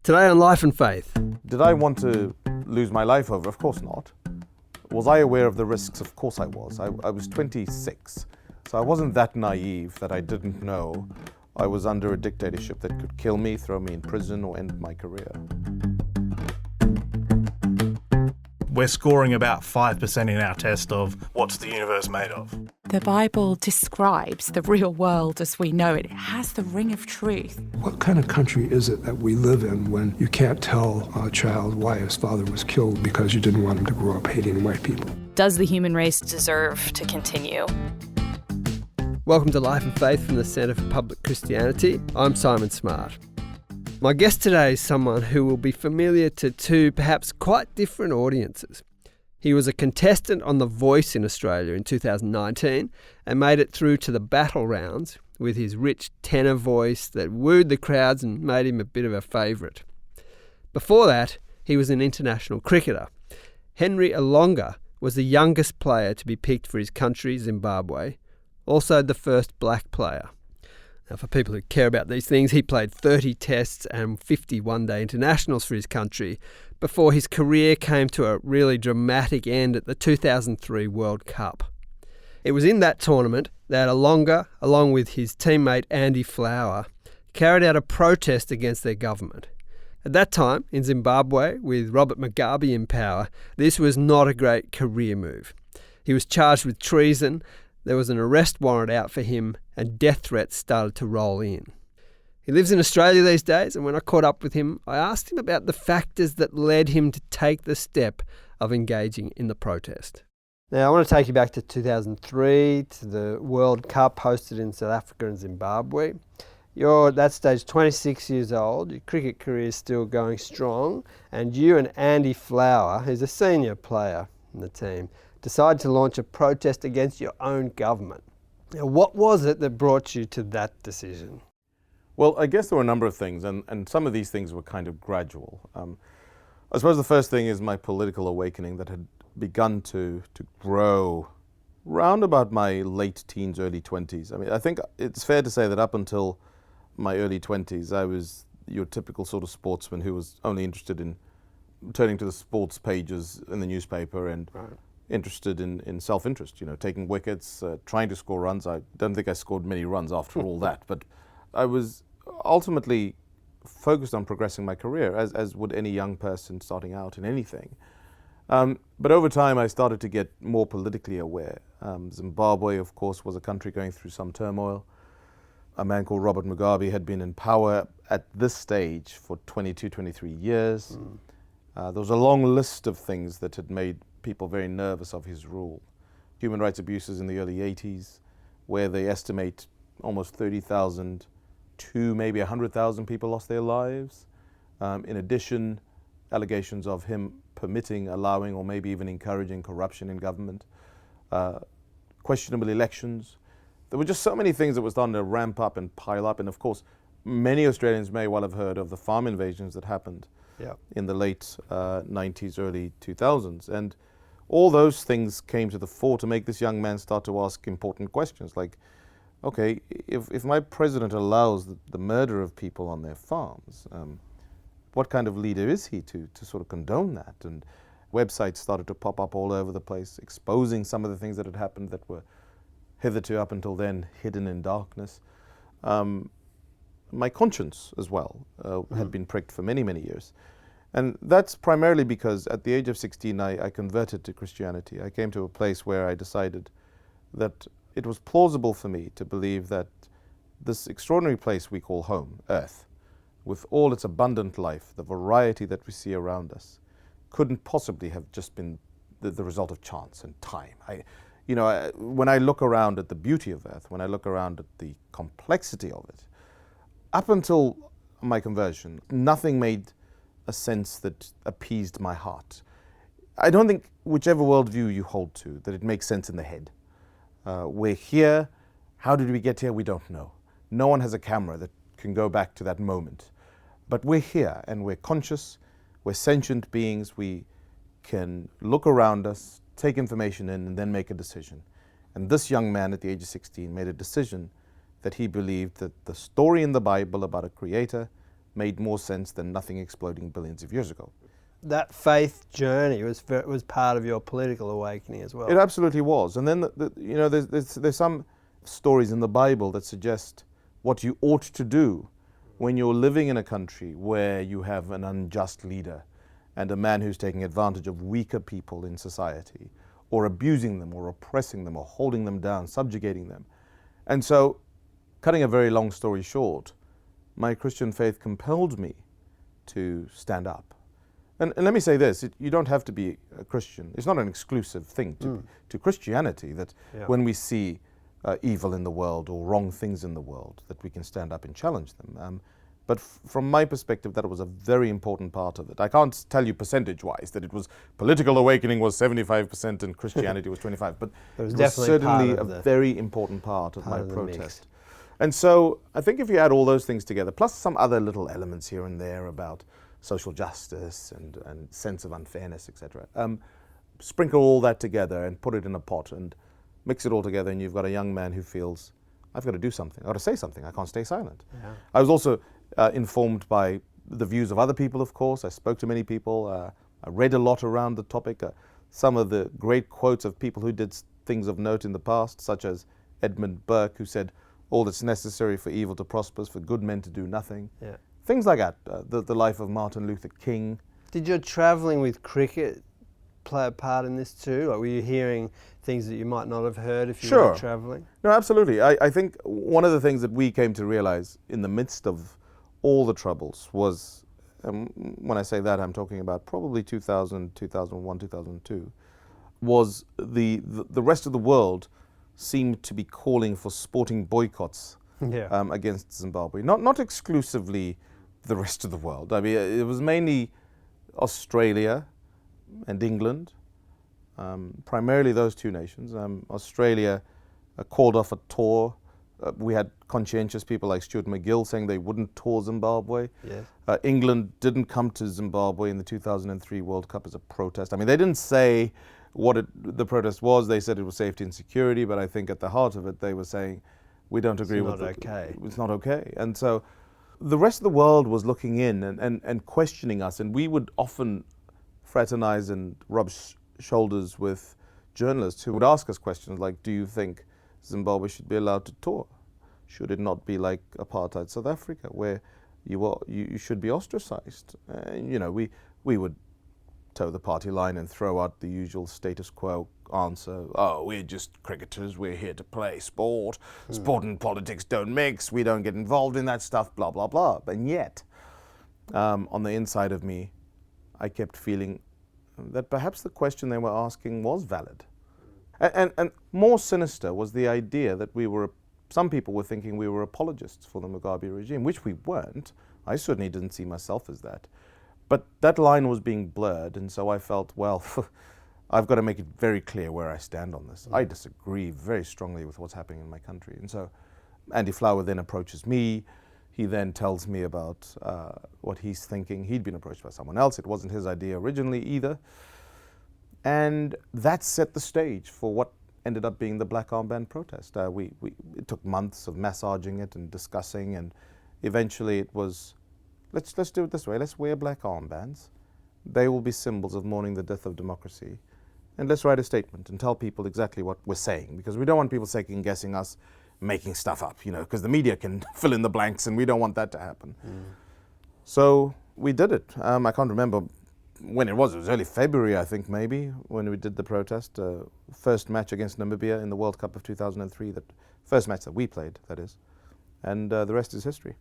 Today on Life and Faith. Did I want to lose my life over? Of course not. Was I aware of the risks? Of course I was. I was 26, so I wasn't that naive that I didn't know I was under a dictatorship that could kill me, throw me in prison, or end my career. We're scoring about 5% in our test of what's the universe made of. The Bible describes the real world as we know it. It has the ring of truth. What kind of country is it that we live in when you can't tell a child why his father was killed because you didn't want him to grow up hating white people? Does the human race deserve to continue? Welcome to Life and Faith from the Centre for Public Christianity. I'm Simon Smart. My guest today is someone who will be familiar to two perhaps quite different audiences. He was a contestant on The Voice in Australia in 2019 and made it through to the battle rounds with his rich tenor voice that wooed the crowds and made him a bit of a favourite. Before that, he was an international cricketer. Henry Olonga was the youngest player to be picked for his country, Zimbabwe, also the first black player. Now, for people who care about these things, he played 30 tests and 50 one-day internationals for his country before his career came to a really dramatic end at the 2003 World Cup. It was in that tournament that Olonga, along with his teammate Andy Flower, carried out a protest against their government. At that time, in Zimbabwe, with Robert Mugabe in power, this was not a great career move. He was charged with treason. There was an arrest warrant out for him and death threats started to roll in. He lives in Australia these days, and when I caught up with him, I asked him about the factors that led him to take the step of engaging in the protest. Now, I want to take you back to 2003, to the World Cup hosted in South Africa and Zimbabwe. You're at that stage 26 years old, your cricket career is still going strong, and you and Andy Flower, who's a senior player in the team, decided to launch a protest against your own government. Now, what was it that brought you to that decision? Well, I guess there were a number of things, and some of these things were kind of gradual. I suppose the first thing is my political awakening that had begun to grow round about my late teens, early 20s. I mean, I think it's fair to say that up until my early 20s, I was your typical sort of sportsman who was only interested in turning to the sports pages in the newspaper and interested in self-interest, taking wickets, trying to score runs. I don't think I scored many runs after all that, but I was ultimately focused on progressing my career, as would any young person starting out in anything. But over time, I started to get more politically aware. Zimbabwe, of course, was a country going through some turmoil. A man called Robert Mugabe had been in power at this stage for 22, 23 years. There was a long list of things that had made people very nervous of his rule. Human rights abuses in the early 80s, where they estimate almost 30,000 to maybe 100,000 people lost their lives. In addition, allegations of him permitting, allowing, or maybe even encouraging corruption in government. Questionable elections. There were just so many things that were starting to ramp up and pile up. And of course, many Australians may well have heard of the farm invasions that happened in the late 90s, early 2000s. And all those things came to the fore to make this young man start to ask important questions like, okay, if my president allows the murder of people on their farms, what kind of leader is he to sort of condone that? And websites started to pop up all over the place, exposing some of the things that had happened that were hitherto up until then hidden in darkness. My conscience as well had been pricked for many, many years. And that's primarily because at the age of 16, I converted to Christianity. I came to a place where I decided that it was plausible for me to believe that this extraordinary place we call home, Earth, with all its abundant life, the variety that we see around us, couldn't possibly have just been the result of chance and time. When I look around at the beauty of Earth, when I look around at the complexity of it, up until my conversion, nothing made a sense that appeased my heart. I don't think whichever worldview you hold to, that it makes sense in the head. We're here. How did we get here? We don't know. No one has a camera that can go back to that moment. But we're here and we're conscious. We're sentient beings. We can look around us, take information in, and then make a decision. And this young man at the age of 16 made a decision that he believed that the story in the Bible about a creator made more sense than nothing exploding billions of years ago. That faith journey was part of your political awakening as well. It absolutely was. And then, there's some stories in the Bible that suggest what you ought to do when you're living in a country where you have an unjust leader and a man who's taking advantage of weaker people in society, or abusing them, or oppressing them, or holding them down, subjugating them. And so, cutting a very long story short, my Christian faith compelled me to stand up. And let me say this, you don't have to be a Christian. It's not an exclusive thing to Christianity that when we see evil in the world or wrong things in the world, that we can stand up and challenge them. But from my perspective, that was a very important part of it. I can't tell you percentage-wise that it was political awakening was 75% and Christianity was 25%, but it was certainly a very important part of my protest. And so I think if you add all those things together, plus some other little elements here and there about social justice and sense of unfairness, etc., sprinkle all that together and put it in a pot and mix it all together, and you've got a young man who feels, I've got to do something, I've got to say something, I can't stay silent. Yeah. I was also informed by the views of other people, of course. I spoke to many people. I read a lot around the topic. Some of the great quotes of people who did things of note in the past, such as Edmund Burke, who said, all that's necessary for evil to prosper is for good men to do nothing. Yeah. Things like that. The life of Martin Luther King. Did your travelling with cricket play a part in this too? Like, were you hearing things that you might not have heard if you were travelling? No, absolutely. I think one of the things that we came to realise in the midst of all the troubles was, when I say that, I'm talking about probably 2000, 2001, 2002, was the rest of the world seemed to be calling for sporting boycotts against Zimbabwe. Not exclusively the rest of the world. I mean, it was mainly Australia and England, primarily those two nations. Australia called off a tour. We had conscientious people like Stuart McGill saying they wouldn't tour Zimbabwe. Yes. England didn't come to Zimbabwe in the 2003 World Cup as a protest. I mean, they didn't say what the protest was. They said it was safety and security, but I think at the heart of it, they were saying, we don't agree with it. It's not okay. And so the rest of the world was looking in and questioning us, and we would often fraternize and rub shoulders with journalists who would ask us questions like, do you think Zimbabwe should be allowed to tour? Should it not be like apartheid South Africa, where you should be ostracized? We would toe the party line and throw out the usual status quo answer. Oh, we're just cricketers, we're here to play sport. Sport and politics don't mix, we don't get involved in that stuff, blah, blah, blah. And yet, on the inside of me, I kept feeling that perhaps the question they were asking was valid. And more sinister was the idea that some people were thinking we were apologists for the Mugabe regime, which we weren't. I certainly didn't see myself as that. But that line was being blurred, and so I felt, well, I've got to make it very clear where I stand on this. I disagree very strongly with what's happening in my country. And so Andy Flower then approaches me. He then tells me about what he's thinking. He'd been approached by someone else. It wasn't his idea originally either. And that set the stage for what ended up being the Black Armband protest. It took months of massaging it and discussing, and eventually it was, let's do it this way. Let's wear black armbands. They will be symbols of mourning the death of democracy. And let's write a statement and tell people exactly what we're saying, because we don't want people second guessing us, making stuff up, because the media can fill in the blanks, and we don't want that to happen. So we did it. I can't remember when it was early February, I think, maybe, when we did the protest. First match against Namibia in the World Cup of 2003, the first match that we played, that is. And the rest is history.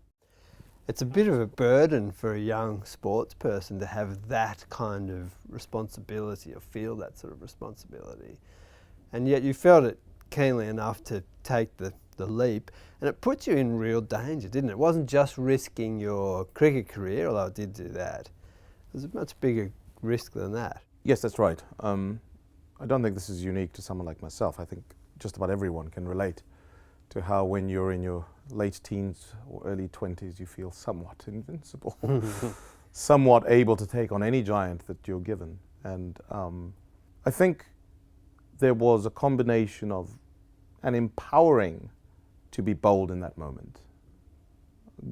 It's a bit of a burden for a young sports person to have that kind of responsibility or feel that sort of responsibility. And yet you felt it keenly enough to take the leap, and it put you in real danger, didn't it? It wasn't just risking your cricket career, although it did do that. It was a much bigger risk than that. Yes, that's right. I don't think this is unique to someone like myself. I think just about everyone can relate to how when you're in your late teens or early 20s, you feel somewhat invincible, somewhat able to take on any giant that you're given. And I think there was a combination of an empowering to be bold in that moment,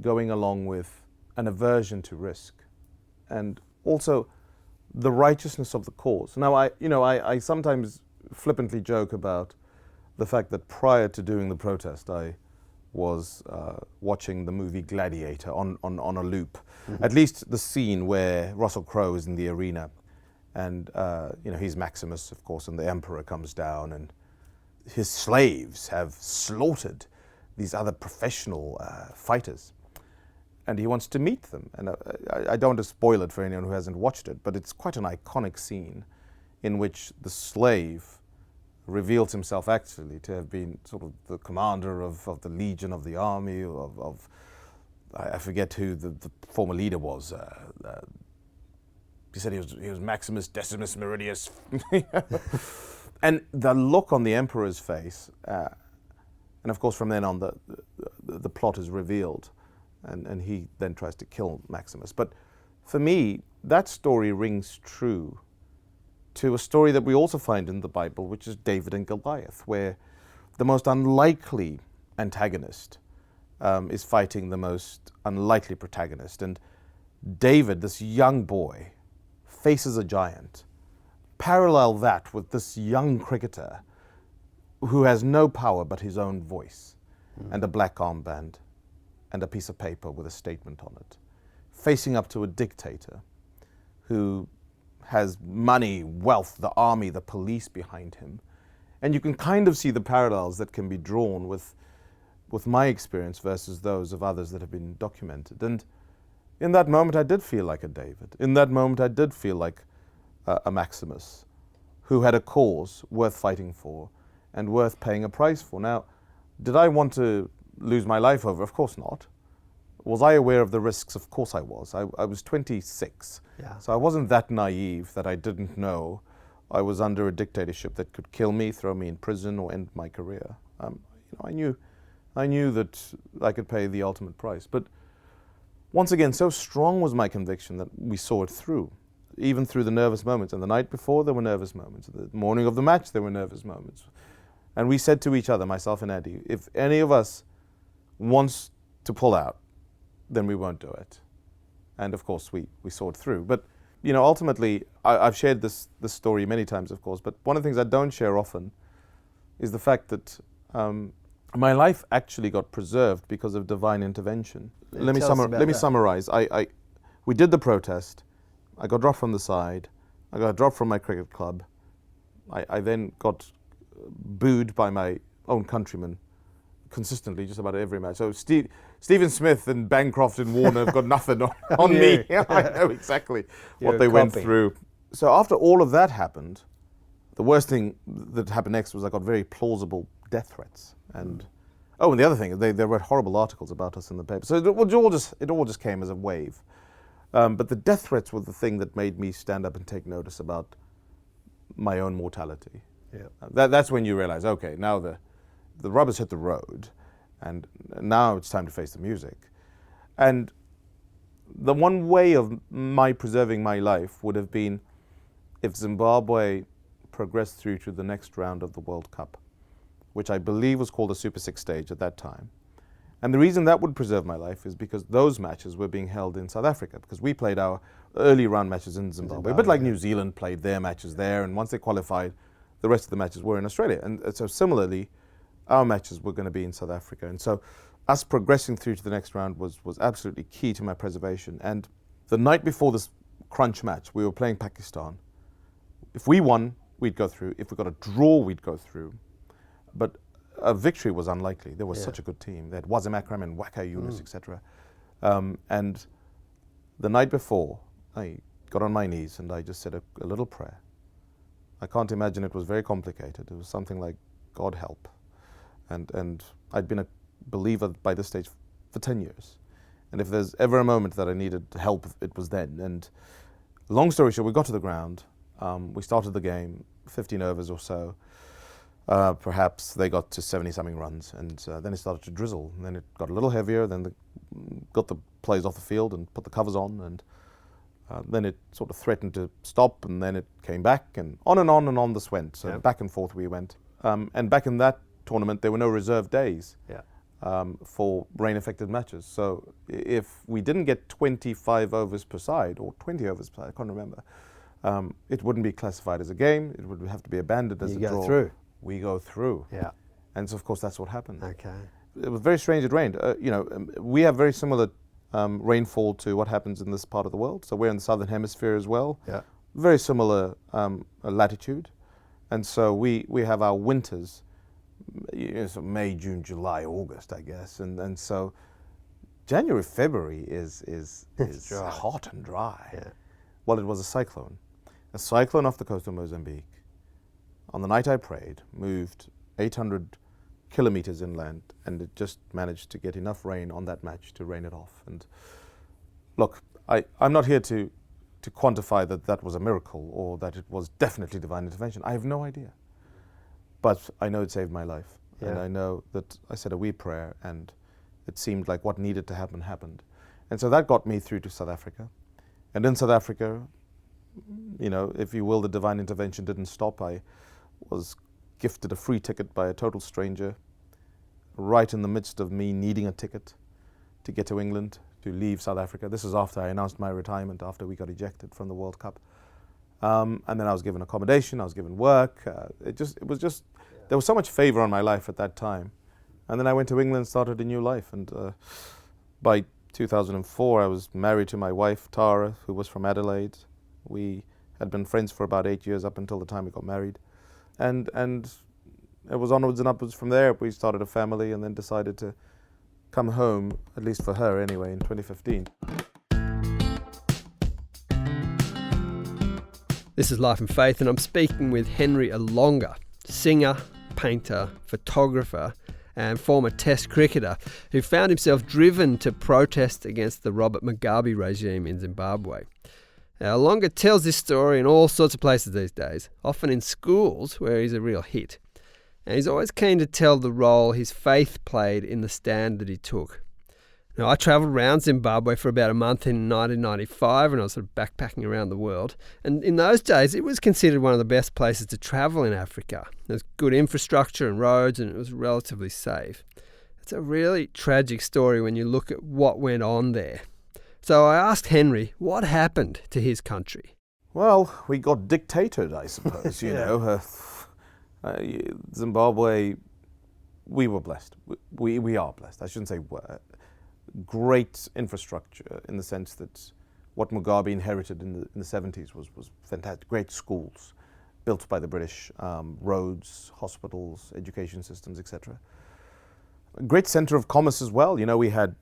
going along with an aversion to risk, and also the righteousness of the cause. Now, I sometimes flippantly joke about the fact that prior to doing the protest, I was watching the movie Gladiator on a loop. Mm-hmm. At least the scene where Russell Crowe is in the arena, and he's Maximus, of course, and the emperor comes down, and his slaves have slaughtered these other professional fighters, and he wants to meet them. And I don't want to spoil it for anyone who hasn't watched it, but it's quite an iconic scene in which the slave reveals himself actually to have been sort of the commander of the legion of the army of I forget who the former leader was. He said he was Maximus Decimus Meridius. And the look on the emperor's face, and of course from then on the plot is revealed, and he then tries to kill Maximus. But for me, that story rings true to a story that we also find in the Bible, which is David and Goliath, where the most unlikely antagonist is fighting the most unlikely protagonist. And David, this young boy, faces a giant. Parallel that with this young cricketer who has no power but his own voice, and a black armband and a piece of paper with a statement on it, facing up to a dictator who has money, wealth, the army, the police behind him. And you can kind of see the parallels that can be drawn with my experience versus those of others that have been documented. And in that moment, I did feel like a David. In that moment, I did feel like a Maximus who had a cause worth fighting for and worth paying a price for. Now, did I want to lose my life over? Of course not. Was I aware of the risks? Of course I was. I was 26, so I wasn't that naive that I didn't know I was under a dictatorship that could kill me, throw me in prison, or end my career. I knew that I could pay the ultimate price. But once again, so strong was my conviction that we saw it through, even through the nervous moments. And the night before, there were nervous moments. The morning of the match, there were nervous moments. And we said to each other, myself and Eddie, if any of us wants to pull out, then we won't do it. And of course, we saw it through. But ultimately, I've shared this story many times, of course, but one of the things I don't share often is the fact that my life actually got preserved because of divine intervention. Let me summarize. We did the protest. I got dropped from the side. I got dropped from my cricket club. I then got booed by my own countrymen consistently, just about every match. So Stephen Smith and Bancroft and Warner have got nothing on me. I know exactly what they went through. So after all of that happened, the worst thing that happened next was I got very plausible death threats. And and the other thing, they wrote horrible articles about us in the paper. So it all just came as a wave. But the death threats were the thing that made me stand up and take notice about my own mortality. Yeah. That's when you realize, okay, now the rubber's hit the road, and now it's time to face the music. And the one way of my preserving my life would have been if Zimbabwe progressed through to the next round of the World Cup, which I believe was called the Super 6 stage at that time. And the reason that would preserve my life is because those matches were being held in South Africa, because we played our early round matches in Zimbabwe, but like New Zealand played their matches there, and once they qualified, the rest of the matches were in Australia. And so similarly, our matches were going to be in South Africa. And so us progressing through to the next round was absolutely key to my preservation. And the night before this crunch match, we were playing Pakistan. If we won, we'd go through. If we got a draw, we'd go through. But a victory was unlikely. There was such a good team. They had Wazim Akram and Waka Yunus, etc. And the night before, I got on my knees and I just said a little prayer. I can't imagine it was very complicated. It was something like, God help. And I'd been a believer by this stage for 10 years. And if there's ever a moment that I needed help, it was then. And long story short, we got to the ground. We started the game, 15 overs or so. Perhaps they got to 70-something runs, and then it started to drizzle. And then it got a little heavier, then got the players off the field and put the covers on, and then it sort of threatened to stop, and then it came back, and on this went. So back and forth we went. And back in that tournament, there were no reserve days. for rain-affected matches. So if we didn't get 25 overs per side, or 20 overs per side, I can't remember, it wouldn't be classified as a game. It would have to be abandoned as a draw. You go through. We go through. Yeah. And so, of course, that's what happened. Okay. It was very strange. It rained. We have very similar rainfall to what happens in this part of the world. So we're in the southern hemisphere as well. Yeah. Very similar latitude. And so we have our winters, so May, June, July, August, I guess. And so January, February is dry. hot and dry. Yeah. Well, it was a cyclone off the coast of Mozambique. On the night I prayed, moved 800 kilometers inland, and it just managed to get enough rain on that match to rain it off. And look, I'm not here to quantify that was a miracle or that it was definitely divine intervention. I have no idea. But I know it saved my life. Yeah. And I know that I said a wee prayer, and it seemed like what needed to happen happened. And so that got me through to South Africa. And in South Africa, if you will, the divine intervention didn't stop. I was gifted a free ticket by a total stranger right in the midst of me needing a ticket to get to England, to leave South Africa. This is after I announced my retirement, after we got ejected from the World Cup. And then I was given accommodation, I was given work. There was so much favor on my life at that time. And then I went to England, started a new life. And by 2004, I was married to my wife, Tara, who was from Adelaide. We had been friends for about 8 years up until the time we got married. And it was onwards and upwards from there. We started a family and then decided to come home, at least for her anyway, in 2015. This is Life and Faith, and I'm speaking with Henry Olonga, singer, painter, photographer, and former Test cricketer who found himself driven to protest against the Robert Mugabe regime in Zimbabwe. Now, Olonga tells this story in all sorts of places these days, often in schools where he's a real hit. And he's always keen to tell the role his faith played in the stand that he took. Now, I travelled around Zimbabwe for about a month in 1995 when I was sort of backpacking around the world. And in those days, it was considered one of the best places to travel in Africa. There's good infrastructure and roads, and it was relatively safe. It's a really tragic story when you look at what went on there. So I asked Henry what happened to his country. Well, we got dictated, I suppose, Zimbabwe, we were blessed. We are blessed. I shouldn't say were. Great infrastructure in the sense that what Mugabe inherited in the 70s was fantastic. Great schools built by the British, roads, hospitals, education systems, etc. A great center of commerce as well. We had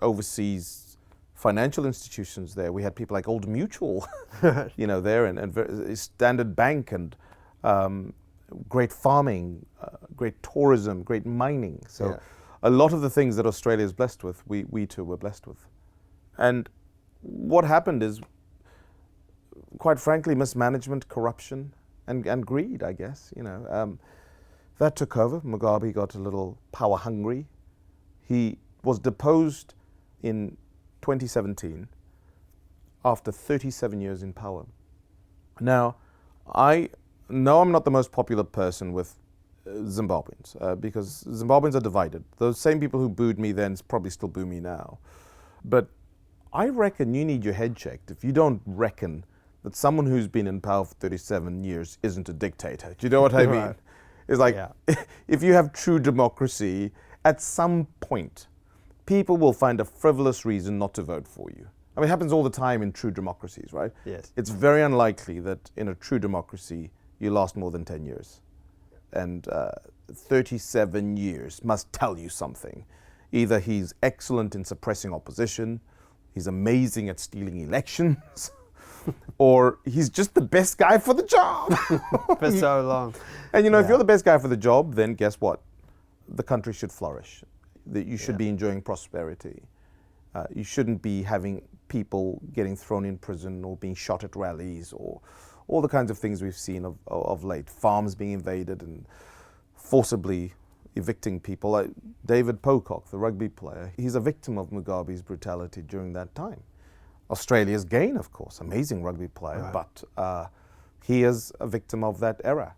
overseas financial institutions there. We had people like Old Mutual, there, and Standard Bank, and great farming, great tourism, great mining. So. Yeah. A lot of the things that Australia is blessed with, we too were blessed with. And what happened is, quite frankly, mismanagement, corruption, and greed, I guess. That took over. Mugabe got a little power hungry. He was deposed in 2017 after 37 years in power. Now, I know I'm not the most popular person with Zimbabweans, because Zimbabweans are divided. Those same people who booed me then probably still boo me now. But I reckon you need your head checked if you don't reckon that someone who's been in power for 37 years isn't a dictator. Do you know what I mean? It's like, if you have true democracy, at some point, people will find a frivolous reason not to vote for you. I mean, it happens all the time in true democracies, right? Yes. It's very unlikely that in a true democracy, you last more than 10 years. And 37 years must tell you something. Either he's excellent in suppressing opposition, he's amazing at stealing elections, or he's just the best guy for the job. For so long. And if you're the best guy for the job, then guess what? The country should flourish. That you should be enjoying prosperity. You shouldn't be having people getting thrown in prison or being shot at rallies, or all the kinds of things we've seen of late. Farms being invaded and forcibly evicting people. David Pocock, the rugby player, he's a victim of Mugabe's brutality during that time. Australia's Gain, of course, amazing rugby player, right. But he is a victim of that era.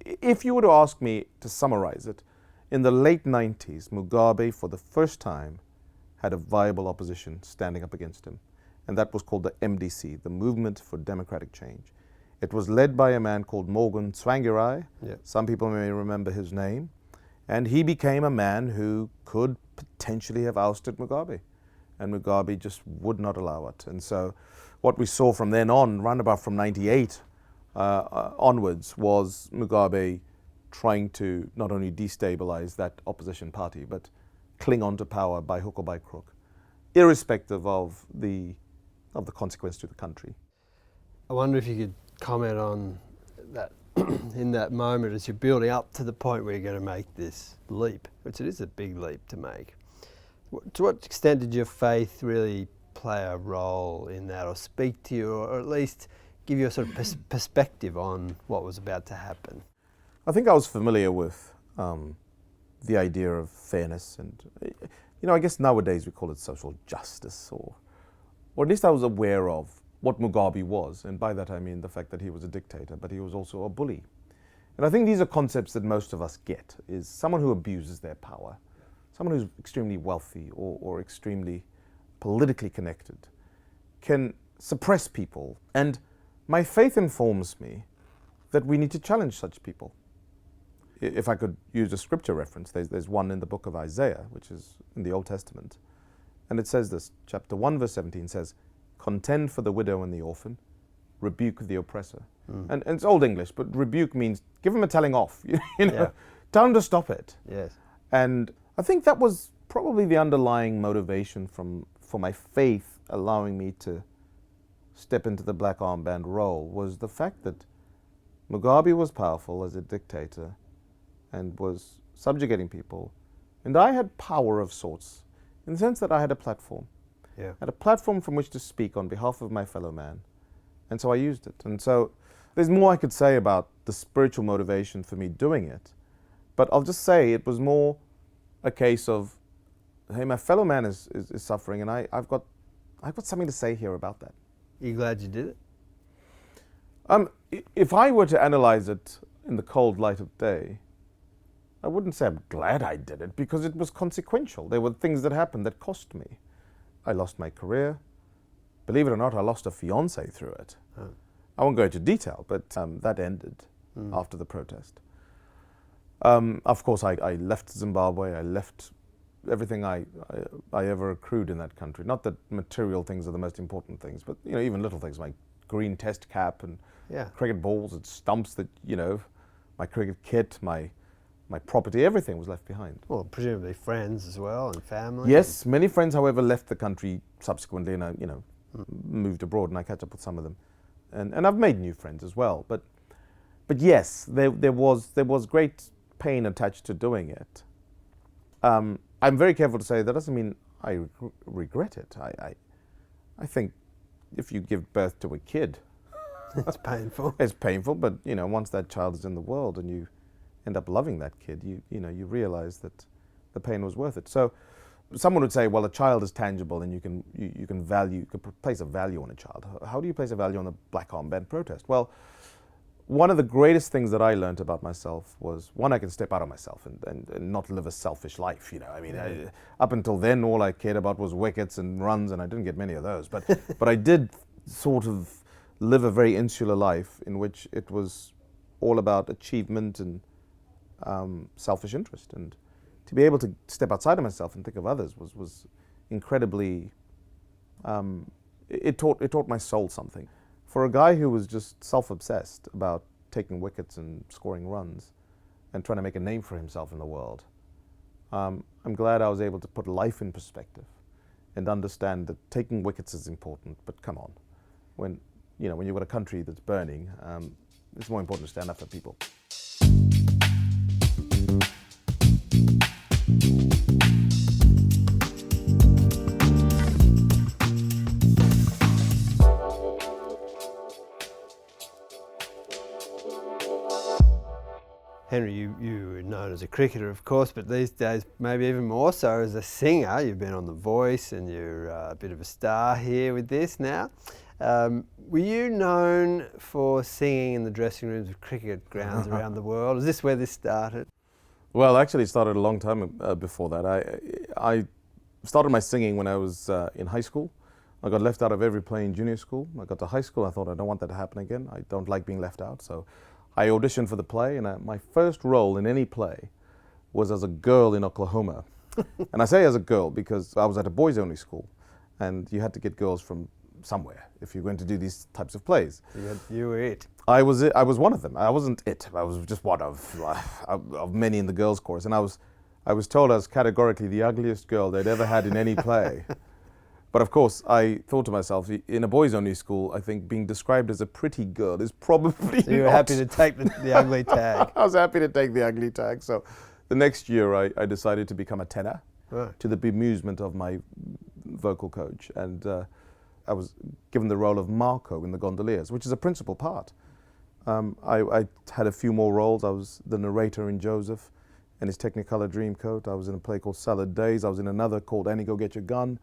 If you were to ask me to summarize it, In the late 90s, Mugabe, for the first time, had a viable opposition standing up against him. And that was called the MDC, the Movement for Democratic Change. It was led by a man called Morgan Tsvangirai. Yeah. Some people may remember his name. And he became a man who could potentially have ousted Mugabe. And Mugabe just would not allow it. And so what we saw from then on, round about from 98 onwards, was Mugabe trying to not only destabilize that opposition party, but cling on to power by hook or by crook, irrespective of the consequence to the country. I wonder if you could comment on that in that moment as you're building up to the point where you're going to make this leap, which it is a big leap to make. To what extent did your faith really play a role in that, or speak to you, or at least give you a sort of perspective on what was about to happen? I think I was familiar with the idea of fairness, and I guess nowadays we call it social justice, or at least I was aware of what Mugabe was, and by that I mean the fact that he was a dictator, but he was also a bully. And I think these are concepts that most of us get, is someone who abuses their power, someone who's extremely wealthy or extremely politically connected, can suppress people. And my faith informs me that we need to challenge such people. If I could use a scripture reference, there's one in the book of Isaiah, which is in the Old Testament. And it says this, chapter 1, verse 17 says, "Contend for the widow and the orphan, rebuke the oppressor." And it's Old English, but rebuke means give him a telling off, tell him to stop it. Yes. And I think that was probably the underlying motivation for my faith allowing me to step into the black armband role, was the fact that Mugabe was powerful as a dictator and was subjugating people. And I had power of sorts, in the sense that I had a platform. Yeah. I had a platform from which to speak on behalf of my fellow man. And so I used it. And so there's more I could say about the spiritual motivation for me doing it. But I'll just say it was more a case of, hey, my fellow man is suffering, and I've got something to say here about that. Are you glad you did it? If I were to analyze it in the cold light of day, I wouldn't say I'm glad I did it, because it was consequential. There were things that happened that cost me. I lost my career. Believe it or not, I lost a fiancé through it. Oh. I won't go into detail, but that ended after the protest. Of course, I left Zimbabwe. I left everything I ever accrued in that country. Not that material things are the most important things, but even little things like green test cap and cricket balls and stumps that my cricket kit, my property, everything was left behind. Well, presumably friends as well, and family. Yes, many friends, however, left the country subsequently, and I moved abroad, and I catch up with some of them, and I've made new friends as well. But yes, there was great pain attached to doing it. I'm very careful to say that doesn't mean I regret it. I think if you give birth to a kid, it's painful. It's painful, but once that child is in the world and you end up loving that kid, you realize that the pain was worth it. So someone would say, well, a child is tangible and you can place a value on a child. How do you place a value on the black armband protest? Well, one of the greatest things that I learned about myself was, one, I can step out of myself and not live a selfish life. Up until then, all I cared about was wickets and runs, and I didn't get many of those. But I did sort of live a very insular life in which it was all about achievement and selfish interest. And to be able to step outside of myself and think of others was incredibly. It taught my soul something. For a guy who was just self-obsessed about taking wickets and scoring runs and trying to make a name for himself in the world, I'm glad I was able to put life in perspective and understand that taking wickets is important, but come on, when you've got a country that's burning, it's more important to stand up for people. Henry, you were known as a cricketer, of course, but these days maybe even more so as a singer. You've been on The Voice and you're a bit of a star here with this now. Were you known for singing in the dressing rooms of cricket grounds around the world? Is this where this started? Well, actually, it started a long time before that. I started my singing when I was in high school. I got left out of every play in junior school. I got to high school, I thought, I don't want that to happen again. I don't like being left out. So I auditioned for the play, and my first role in any play was as a girl in Oklahoma. And I say as a girl because I was at a boys-only school, and you had to get girls from somewhere if you're going to do these types of plays. You were it. I was one of them. I wasn't it. I was just one of many in the girls' chorus. And I was told I was categorically the ugliest girl they'd ever had in any play. But of course, I thought to myself, in a boys-only school, I think being described as a pretty girl is probably So you were happy to take the ugly tag. I was happy to take the ugly tag. So the next year, I decided to become a tenor, Right. to the bemusement of my vocal coach. And I was given the role of Marco in The Gondoliers, which is a principal part. I had a few more roles. I was the narrator in Joseph and his Technicolor Dreamcoat. I was in a play called Salad Days. I was in another called Annie, Go Get Your Gun.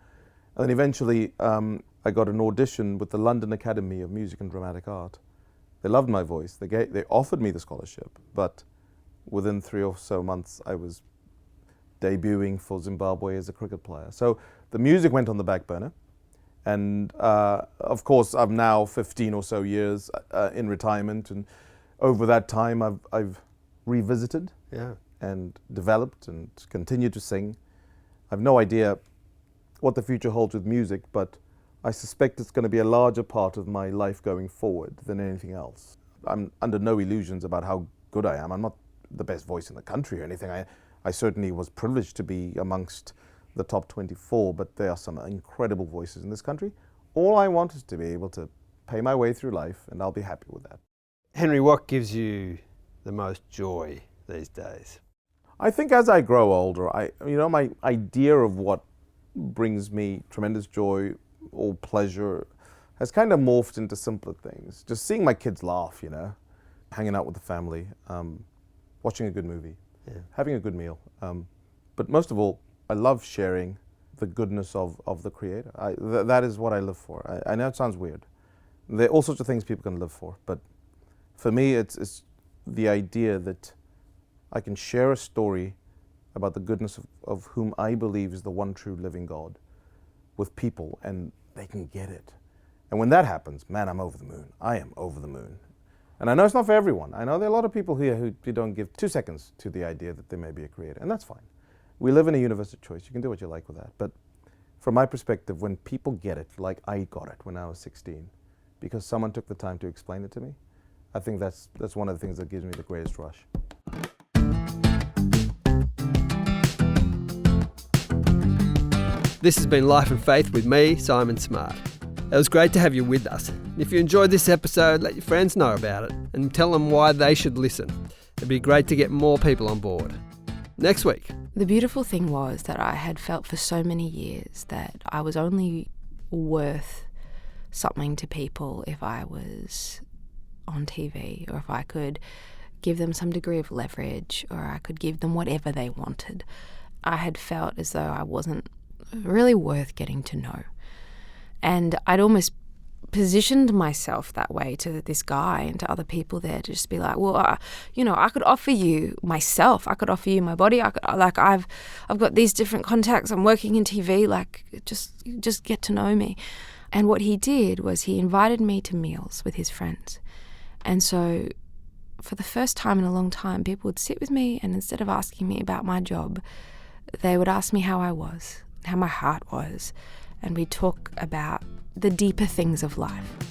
And then eventually I got an audition with the London Academy of Music and Dramatic Art. They loved my voice. They offered me the scholarship, but within 3 or so months I was debuting for Zimbabwe as a cricket player. So the music went on the back burner. And of course, I'm now 15 or so years in retirement, and over that time I've revisited and developed and continued to sing. I've no idea what the future holds with music, but I suspect it's going to be a larger part of my life going forward than anything else. I'm under no illusions about how good I am. I'm not the best voice in the country or anything. I certainly was privileged to be amongst the top 24, but there are some incredible voices in this country. All I want is to be able to pay my way through life, and I'll be happy with that. Henry, what gives you the most joy these days? I think as I grow older, my idea of what brings me tremendous joy or pleasure has kind of morphed into simpler things. Just seeing my kids laugh, hanging out with the family, watching a good movie, having a good meal. But most of all, I love sharing the goodness of the Creator. That is what I live for. I know it sounds weird. There are all sorts of things people can live for, but for me it's the idea that I can share a story about the goodness of whom I believe is the one true living God with people, and they can get it. And when that happens, man, I'm over the moon. I am over the moon. And I know it's not for everyone. I know there are a lot of people here who don't give 2 seconds to the idea that there may be a Creator, and that's fine. We live in a universe of choice. You can do what you like with that. But from my perspective, when people get it, like I got it when I was 16, because someone took the time to explain it to me, I think that's one of the things that gives me the greatest rush. This has been Life and Faith with me, Simon Smart. It was great to have you with us. If you enjoyed this episode, let your friends know about it and tell them why they should listen. It'd be great to get more people on board. Next week. The beautiful thing was that I had felt for so many years that I was only worth something to people if I was on TV, or if I could give them some degree of leverage, or I could give them whatever they wanted. I had felt as though I wasn't really worth getting to know. And I'd almost positioned myself that way to this guy and to other people there, to just be like, well, I could offer you myself. I could offer you my body. I've got these different contacts. I'm working in TV. Just get to know me. And what he did was he invited me to meals with his friends. And so for the first time in a long time, people would sit with me, and instead of asking me about my job, they would ask me how I was, how my heart was, and we'd talk about the deeper things of life.